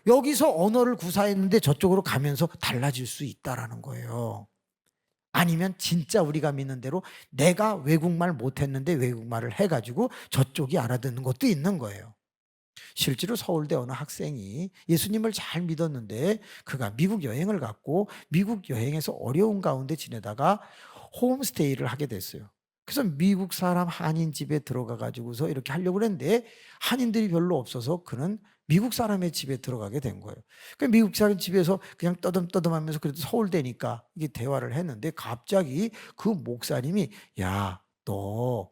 Speaker 1: 여기서 언어를 구사했는데 저쪽으로 가면서 달라질 수 있다라는 거예요. 아니면 진짜 우리가 믿는 대로 내가 외국말 못했는데 외국말을 해가지고 저쪽이 알아듣는 것도 있는 거예요. 실제로 서울대 어느 학생이 예수님을 잘 믿었는데 그가 미국 여행을 갔고 미국 여행에서 어려운 가운데 지내다가 홈스테이를 하게 됐어요. 그래서 미국 사람 한인 집에 들어가 가지고서 이렇게 하려고 했는데 한인들이 별로 없어서 그는 미국 사람의 집에 들어가게 된 거예요. 그 미국 사람 집에서 그냥 떠듬떠듬하면서 그래도 서울대니까 이게 대화를 했는데 갑자기 그 목사님이 야, 너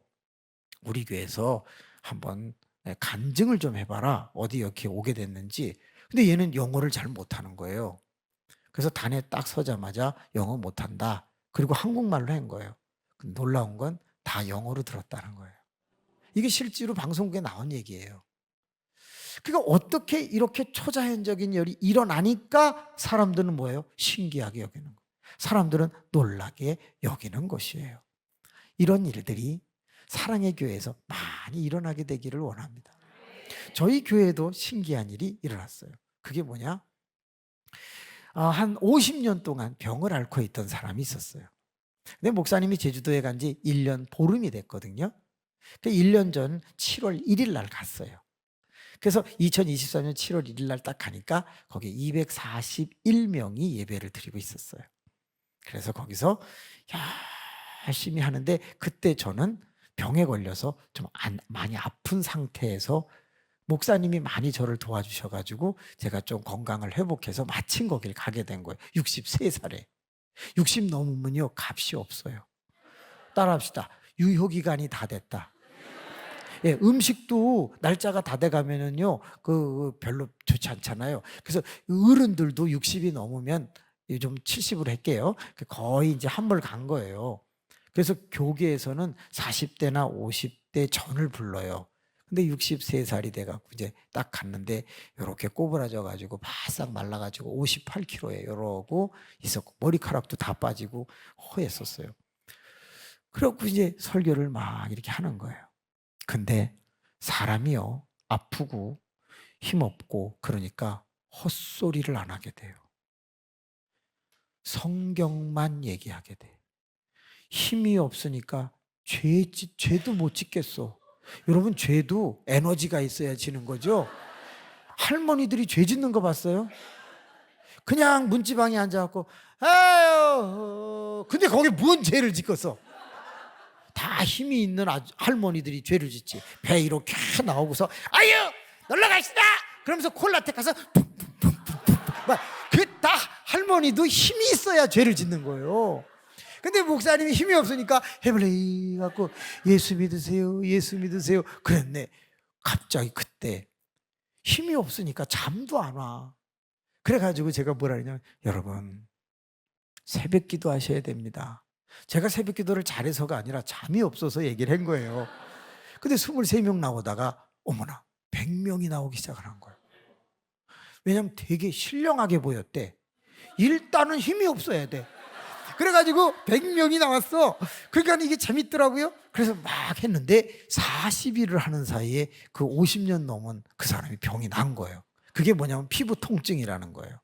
Speaker 1: 우리 교회에서 한번 간증을 좀 해봐라. 어디 이렇게 오게 됐는지. 근데 얘는 영어를 잘 못하는 거예요. 그래서 단에 딱 서자마자 영어 못한다. 그리고 한국말로 한 거예요. 놀라운 건 다 영어로 들었다는 거예요. 이게 실제로 방송국에 나온 얘기예요. 그러니까 어떻게 이렇게 초자연적인 일이 일어나니까 사람들은 뭐예요? 신기하게 여기는 거예요. 사람들은 놀라게 여기는 것이에요. 이런 일들이 사랑의 교회에서 많이 일어나게 되기를 원합니다. 저희 교회에도 신기한 일이 일어났어요. 그게 뭐냐? 한 50년 동안 병을 앓고 있던 사람이 있었어요. 근데 목사님이 제주도에 간 지 1년 보름이 됐거든요. 1년 전 7월 1일 날 갔어요. 그래서 2024년 7월 1일 날 딱 가니까 거기 241명이 예배를 드리고 있었어요. 그래서 거기서 열심히 하는데 그때 저는 병에 걸려서 좀 많이 아픈 상태에서 목사님이 많이 저를 도와주셔가지고 제가 좀 건강을 회복해서 마침 거길 가게 된 거예요. 63살에. 60 넘으면요 값이 없어요. 따라합시다. 유효기간이 다 됐다. 예, 음식도 날짜가 다 돼가면은요 그 별로 좋지 않잖아요. 그래서 어른들도 60이 넘으면 좀 70으로 할게요. 거의 이제 한물 간 거예요. 그래서 교계에서는 40대나 50대 전을 불러요. 근데 63살이 돼갖고 이제 딱 갔는데 이렇게 꼬부라져가지고 바싹 말라가지고 58kg에 이러고 있었고 머리카락도 다 빠지고 허했었어요. 그래갖고 이제 설교를 막 이렇게 하는 거예요. 근데 사람이요 아프고 힘없고 그러니까 헛소리를 안 하게 돼요. 성경만 얘기하게 돼. 힘이 없으니까 죄도 못 짓겠어. 여러분 죄도 에너지가 있어야 지는 거죠. 할머니들이 죄 짓는 거 봤어요? 그냥 문지방에 앉아갖고 아유 근데 거기 뭔 죄를 짓겠어. 다 힘이 있는 할머니들이 죄를 짓지. 배 이렇게 나오고서 아유 놀러 가시다 그러면서 콜라텍 가서 그 다 할머니도 힘이 있어야 죄를 짓는 거예요. 근데 목사님이 힘이 없으니까 해블레이 갖고 예수 믿으세요 예수 믿으세요 그랬네. 갑자기 그때 힘이 없으니까 잠도 안 와. 그래가지고 제가 뭐라 그러냐면 여러분 새벽 기도 하셔야 됩니다. 제가 새벽 기도를 잘해서가 아니라 잠이 없어서 얘기를 한 거예요. 근데 23명 나오다가 어머나 100명이 나오기 시작한 거예요. 왜냐면 되게 신령하게 보였대. 일단은 힘이 없어야 돼. 그래가지고 100명이 나왔어. 그러니까 이게 재밌더라고요. 그래서 막 했는데 40일을 하는 사이에 그 50년 넘은 그 사람이 병이 난 거예요. 그게 뭐냐면 피부 통증이라는 거예요.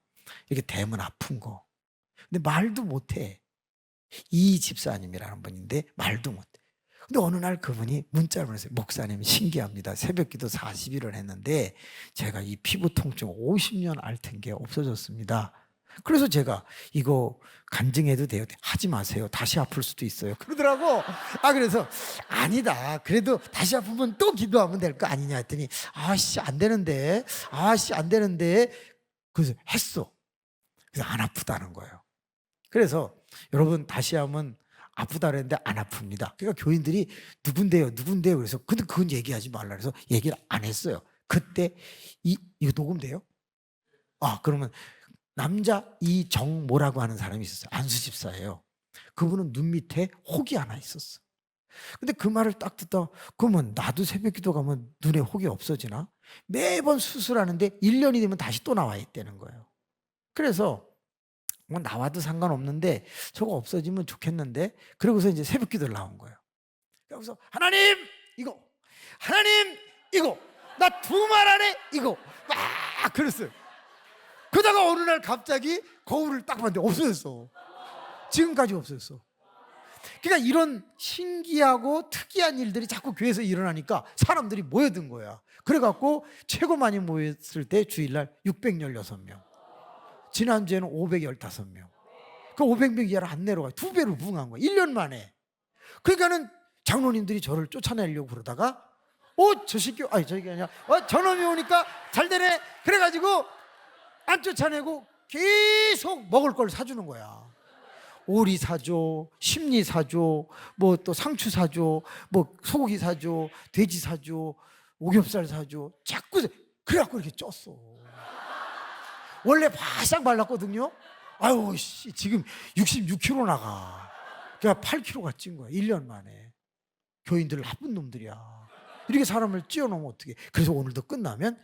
Speaker 1: 이렇게 대면 아픈 거. 근데 말도 못해. 이 집사님이라는 분인데 말도 못해. 근데 어느 날 그분이 문자를 보냈어요. 목사님 신기합니다. 새벽기도 40일을 했는데 제가 이 피부 통증 50년 앓던 게 없어졌습니다. 그래서 제가 이거 간증해도 돼요? 하지 마세요. 다시 아플 수도 있어요. 그러더라고. 그래서 아니다. 그래도 다시 아프면 또 기도하면 될 거 아니냐 했더니 아씨 안 되는데 안 되는데 그래서 했어. 그래서 안 아프다는 거예요. 그래서 여러분 다시 하면 아프다 그랬는데 안 아픕니다. 그러니까 교인들이 누군데요 그래서 근데 그건 얘기하지 말라 그래서 얘기를 안 했어요. 그때 이거 녹음돼요? 그러면 남자 이정 뭐라고 하는 사람이 있었어요. 안수 집사예요. 그분은 눈 밑에 혹이 하나 있었어. 근데 그 말을 딱 듣다 그러면 나도 새벽 기도 가면 눈에 혹이 없어지나? 매번 수술하는데 1년이 되면 다시 또 나와 있다는 거예요. 그래서 뭐 나와도 상관없는데 저거 없어지면 좋겠는데 그러고서 이제 새벽 기도를 나온 거예요. 그래서 하나님 이거 하나님 이거 나 두 말 안에 이거 막 그랬어요. 그러다가 어느 날 갑자기 거울을 딱 봤는데 없어졌어. 지금까지 없어졌어. 그러니까 이런 신기하고 특이한 일들이 자꾸 교회에서 일어나니까 사람들이 모여든 거야. 그래갖고 최고 많이 모였을 때 주일날 616명, 지난주에는 515명. 그 500명 이하를 안 내려가요. 2배로 부응한 거야 1년 만에. 그러니까는 장로님들이 저를 쫓아내려고 그러다가 저게 아니라 저놈이 오니까 잘 되네. 그래가지고 안 쫓아내고 계속 먹을 걸 사주는 거야. 오리 사줘, 심리 사줘, 뭐 또 상추 사줘, 뭐 소고기 사줘, 돼지 사줘, 오겹살 사줘. 자꾸 그래갖고 이렇게 쪘어. 원래 바싹 말랐거든요. 아유 씨, 지금 66kg 나가. 그러니까 8kg가 찐 거야 1년 만에. 교인들 나쁜 놈들이야. 이렇게 사람을 찌어놓으면 어떡해. 그래서 오늘도 끝나면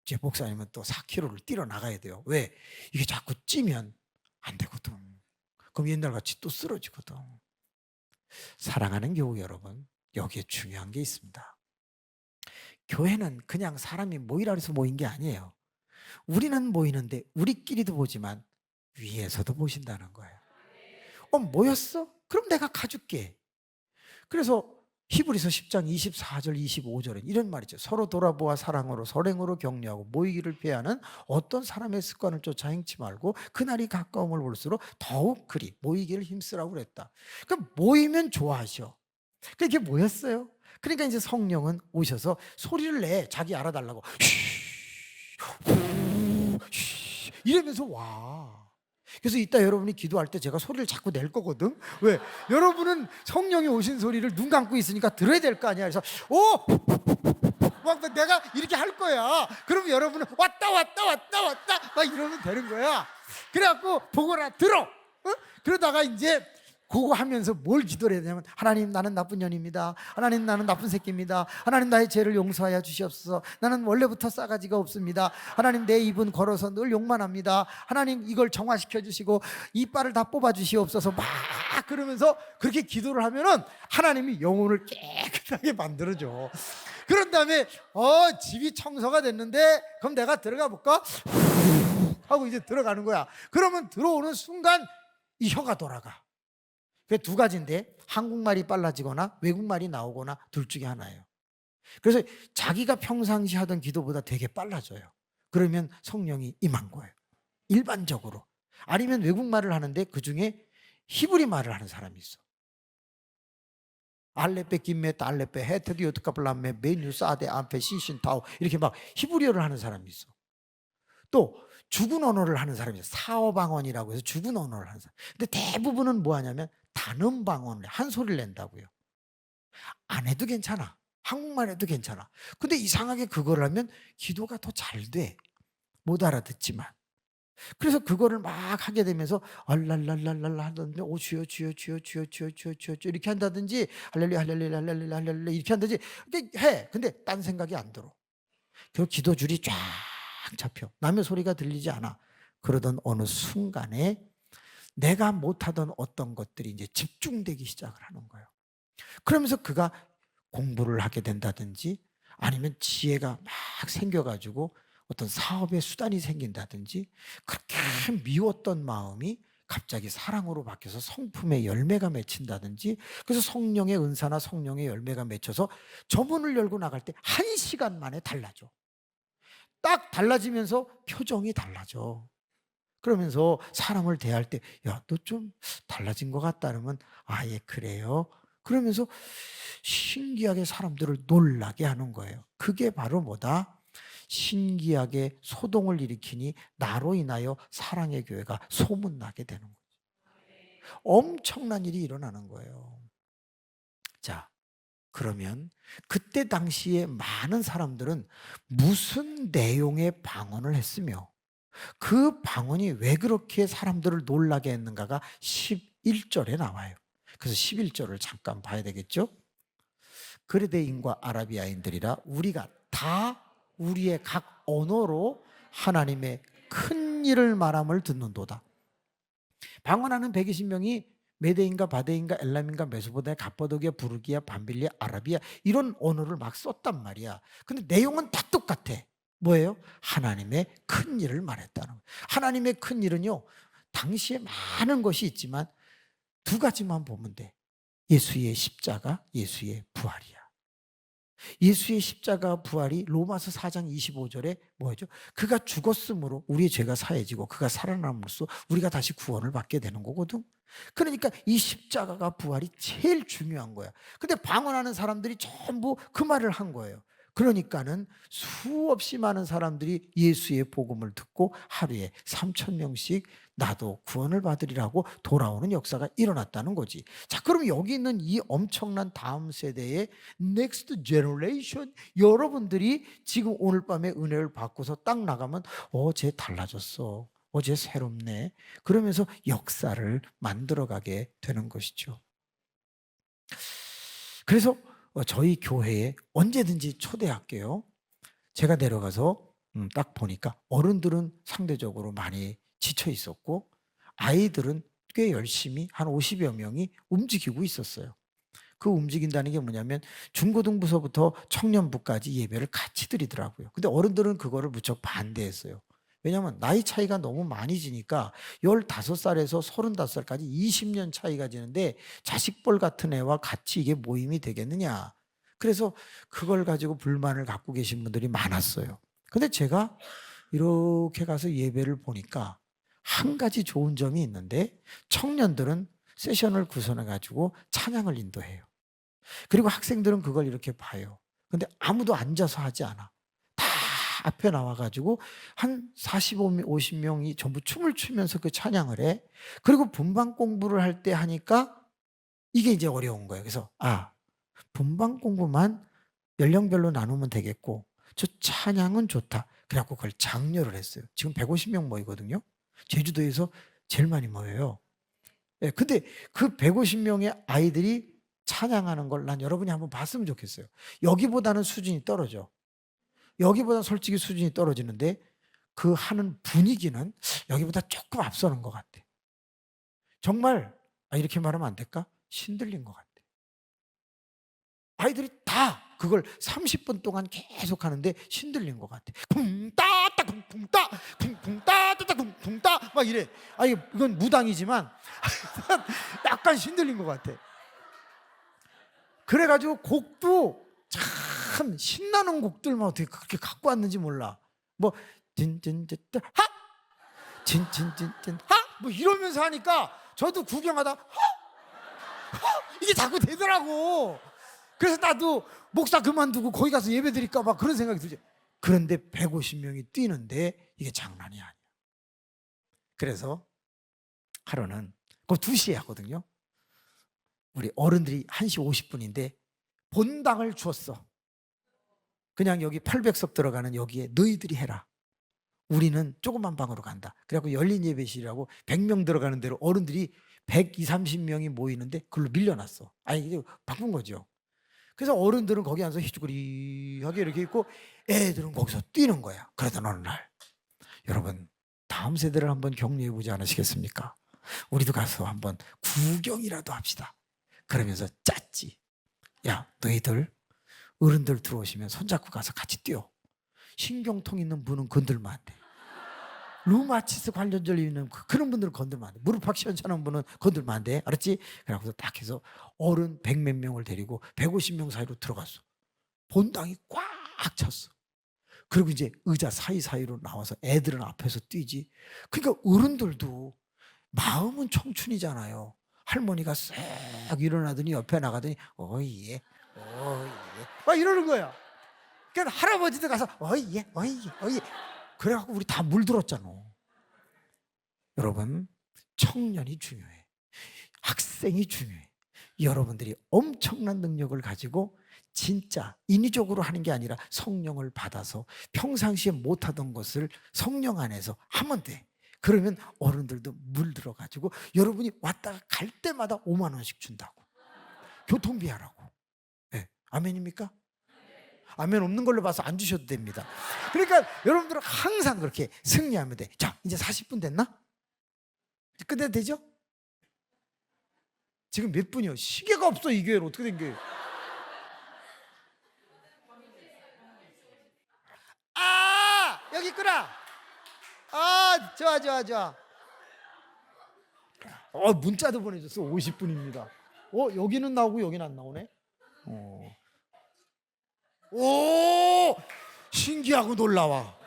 Speaker 1: 제 목사님은 또 4kg를 뛰러 나가야 돼요. 왜? 이게 자꾸 찌면 안 되거든. 그럼 옛날같이 또 쓰러지거든. 사랑하는 교우 여러분, 여기에 중요한 게 있습니다. 교회는 그냥 사람이 모이라 해서 모인 게 아니에요. 우리는 모이는데 우리끼리도 보지만 위에서도 보신다는 거예요. 모였어? 그럼 내가 가줄게. 그래서 히브리서 10장 24절 25절에 이런 말이죠. 서로 돌아보아 사랑으로 선행으로 격려하고 모이기를 피하는 어떤 사람의 습관을 쫓아 행치 말고 그날이 가까움을 볼수록 더욱 그리 모이기를 힘쓰라고 그랬다. 그럼 모이면 좋아하셔. 그렇게 모였어요. 그러니까 이제 성령은 오셔서 소리를 내. 자기 알아달라고. 이러면서 와. 그래서 이따 여러분이 기도할 때 제가 소리를 자꾸 낼 거거든. 왜? 여러분은 성령이 오신 소리를 눈 감고 있으니까 들어야 될 거 아니야. 그래서 막 내가 이렇게 할 거야. 그럼 여러분은 왔다 막 이러면 되는 거야. 그래갖고 보거나 들어. 그러다가 이제 그거 하면서 뭘 기도를 해야 되냐면 하나님 나는 나쁜 년입니다. 하나님 나는 나쁜 새끼입니다. 하나님 나의 죄를 용서하여 주시옵소서. 나는 원래부터 싸가지가 없습니다. 하나님 내 입은 걸어서 늘 욕만 합니다. 하나님 이걸 정화시켜 주시고 이빨을 다 뽑아 주시옵소서. 막 그러면서 그렇게 기도를 하면은 하나님이 영혼을 깨끗하게 만들어줘. 그런 다음에 집이 청소가 됐는데 그럼 내가 들어가 볼까? 하고 이제 들어가는 거야. 그러면 들어오는 순간 이 혀가 돌아가. 그게 두 가지인데 한국말이 빨라지거나 외국말이 나오거나 둘 중에 하나예요. 그래서 자기가 평상시 하던 기도보다 되게 빨라져요. 그러면 성령이 임한 거예요. 일반적으로. 아니면 외국말을 하는데 그중에 히브리 말을 하는 사람이 있어. 알레페 김메 달레페 헤테디 요트카플라메 메뉴 사데 암페 시신타오 이렇게 막 히브리어를 하는 사람이 있어. 또 죽은 언어를 하는 사람이 있어. 사어방언이라고 해서 죽은 언어를 하는 사람. 근데 대부분은 뭐 하냐면 단음방언을 한 소리를 낸다고요. 안 해도 괜찮아. 한국말 해도 괜찮아. 근데 이상하게 그걸 하면 기도가 더 잘 돼. 못 알아듣지만. 그래서 그거를 막 하게 되면서 알랄랄랄랄라 하던데 주여 이렇게 한다든지 할렐루야 할렐루야 할렐루야 할렐루야 이렇게 한다든지 해. 근데 딴 생각이 안 들어. 그 기도줄이 쫙 잡혀. 남의 소리가 들리지 않아. 그러던 어느 순간에 내가 못하던 어떤 것들이 이제 집중되기 시작을 하는 거예요. 그러면서 그가 공부를 하게 된다든지 아니면 지혜가 막 생겨가지고 어떤 사업의 수단이 생긴다든지 그렇게 미웠던 마음이 갑자기 사랑으로 바뀌어서 성품의 열매가 맺힌다든지 그래서 성령의 은사나 성령의 열매가 맺혀서 저 문을 열고 나갈 때 1시간 만에 달라져. 딱 달라지면서 표정이 달라져. 그러면서 사람을 대할 때 야, 너 좀 달라진 것 같다 그러면 예 그래요. 그러면서 신기하게 사람들을 놀라게 하는 거예요. 그게 바로 뭐다? 신기하게 소동을 일으키니 나로 인하여 사랑의 교회가 소문나게 되는 거죠. 엄청난 일이 일어나는 거예요. 자, 그러면 그때 당시에 많은 사람들은 무슨 내용의 방언을 했으며 그 방언이 왜 그렇게 사람들을 놀라게 했는가가 11절에 나와요. 그래서 11절을 잠깐 봐야 되겠죠? 그레데인과 아라비아인들이라 우리가 다 우리의 각 언어로 하나님의 큰 일을 말함을 듣는도다. 방언하는 120명이 메데인가 바데인가 엘람인가 메소포타미아 갑바도기아 부르기아 밤빌리아 아라비아 이런 언어를 막 썼단 말이야. 근데 내용은 다 똑같아. 뭐예요? 하나님의 큰 일을 말했다는 거예요. 하나님의 큰 일은요, 당시에 많은 것이 있지만 두 가지만 보면 돼. 예수의 십자가, 예수의 부활이야. 예수의 십자가 부활이 로마서 4장 25절에 뭐죠? 그가 죽었으므로 우리의 죄가 사해지고 그가 살아남으로써 우리가 다시 구원을 받게 되는 거거든. 그러니까 이 십자가가 부활이 제일 중요한 거야. 근데 방언하는 사람들이 전부 그 말을 한 거예요. 그러니까는 수없이 많은 사람들이 예수의 복음을 듣고 하루에 3,000명씩 나도 구원을 받으리라고 돌아오는 역사가 일어났다는 거지. 자, 그럼 여기 있는 이 엄청난 다음 세대의 next generation 여러분들이 지금 오늘 밤에 은혜를 받고서 딱 나가면 쟤 달라졌어. 쟤 새롭네. 그러면서 역사를 만들어가게 되는 것이죠. 그래서 저희 교회에 언제든지 초대할게요. 제가 내려가서 딱 보니까 어른들은 상대적으로 많이 지쳐 있었고 아이들은 꽤 열심히 한 50여 명이 움직이고 있었어요. 그 움직인다는 게 뭐냐면 중고등부서부터 청년부까지 예배를 같이 드리더라고요. 근데 어른들은 그거를 무척 반대했어요. 왜냐하면 나이 차이가 너무 많이 지니까 15살에서 35살까지 20년 차이가 지는데 자식뻘 같은 애와 같이 이게 모임이 되겠느냐. 그래서 그걸 가지고 불만을 갖고 계신 분들이 많았어요. 근데 제가 이렇게 가서 예배를 보니까 한 가지 좋은 점이 있는데 청년들은 세션을 구성해 가지고 찬양을 인도해요. 그리고 학생들은 그걸 이렇게 봐요. 근데 아무도 앉아서 하지 않아. 다 앞에 나와 가지고 한 45명, 50명이 전부 춤을 추면서 그 찬양을 해. 그리고 분방 공부를 할 때 하니까 이게 이제 어려운 거예요. 그래서 분방 공부만 연령별로 나누면 되겠고 저 찬양은 좋다. 그래 갖고 그걸 장려를 했어요. 지금 150명 모이거든요. 제주도에서 제일 많이 모여요. 예, 근데 그 150명의 아이들이 찬양하는 걸 난 여러분이 한번 봤으면 좋겠어요. 여기보다는 수준이 떨어져. 여기보다 솔직히 수준이 떨어지는데 그 하는 분위기는 여기보다 조금 앞서는 것 같아. 정말 이렇게 말하면 안 될까? 신들린 것 같아. 아이들이 다 그걸 30분 동안 계속 하는데 신들린 것 같아. 쿵따따 쿵쿵따 쿵쿵따따 쿵쿵따 막 이래. 이건 무당이지만 약간 신들린 것 같아. 그래가지고 곡도 참 신나는 곡들만 어떻게 그렇게 갖고 왔는지 몰라. 뭐 진진진진 하 진진진진 하뭐 이러면서 하니까 저도 구경하다 이게 자꾸 되더라고. 그래서 나도 목사 그만두고 거기 가서 예배 드릴까 봐 그런 생각이 들지. 그런데 150명이 뛰는데 이게 장난이 아니야. 그래서 하루는 그 2시에 하거든요. 우리 어른들이 1시 50분인데 본당을 주었어. 그냥 여기 800석 들어가는 여기에 너희들이 해라. 우리는 조그만 방으로 간다. 그래갖고 열린 예배실이라고 100명 들어가는 대로 어른들이 120, 30명이 모이는데 그걸로 밀려났어. 이게 바꾼 거죠. 그래서 어른들은 거기 앉아서 희죽거리하게 이렇게 있고 애들은 거기서 뛰는 거야. 그러던 어느 날 여러분 다음 세대를 한번 격려해 보지 않으시겠습니까? 우리도 가서 한번 구경이라도 합시다. 그러면서 짰지. 야, 너희들 어른들 들어오시면 손잡고 가서 같이 뛰어. 신경통 있는 분은 건들면 안 돼. 루마티스 관련절 있는 그런 분들은 건들면 안 돼. 무릎팍 시원찮은 분은 건들면 안 돼. 알았지? 그래서 딱 해서 어른 100몇 명을 데리고 150명 사이로 들어갔어. 본당이 꽉 찼어. 그리고 이제 의자 사이사이로 나와서 애들은 앞에서 뛰지. 그러니까 어른들도 마음은 청춘이잖아요. 할머니가 싹 일어나더니 옆에 나가더니 어이예 막 이러는 거야. 그러니까 할아버지들 가서 어이예 그래갖고 우리 다 물들었잖아. 여러분 청년이 중요해. 학생이 중요해. 여러분들이 엄청난 능력을 가지고 진짜 인위적으로 하는 게 아니라 성령을 받아서 평상시에 못하던 것을 성령 안에서 하면 돼. 그러면 어른들도 물들어가지고 여러분이 왔다가 갈 때마다 5만 원씩 준다고. 교통비 하라고. 네. 아멘입니까? 아멘 없는 걸로 봐서 안 주셔도 됩니다. 그러니까 여러분들은 항상 그렇게 승리하면 돼. 자, 이제 40분 됐나? 끝내도 되죠? 지금 몇 분이요? 시계가 없어. 이 교회는 어떻게 된 교회? 아, 여기 있구나. 아, 좋아, 좋아, 좋아. 문자도 보내줬어. 50분입니다. 여기는 나오고 여기는 안 나오네. 오, 신기하고 놀라워.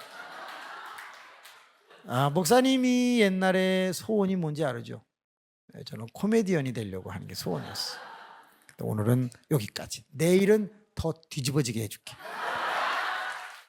Speaker 1: 목사님이 옛날에 소원이 뭔지 알죠? 저는 코미디언이 되려고 하는 게 소원이었어. 오늘은 여기까지. 내일은 더 뒤집어지게 해줄게.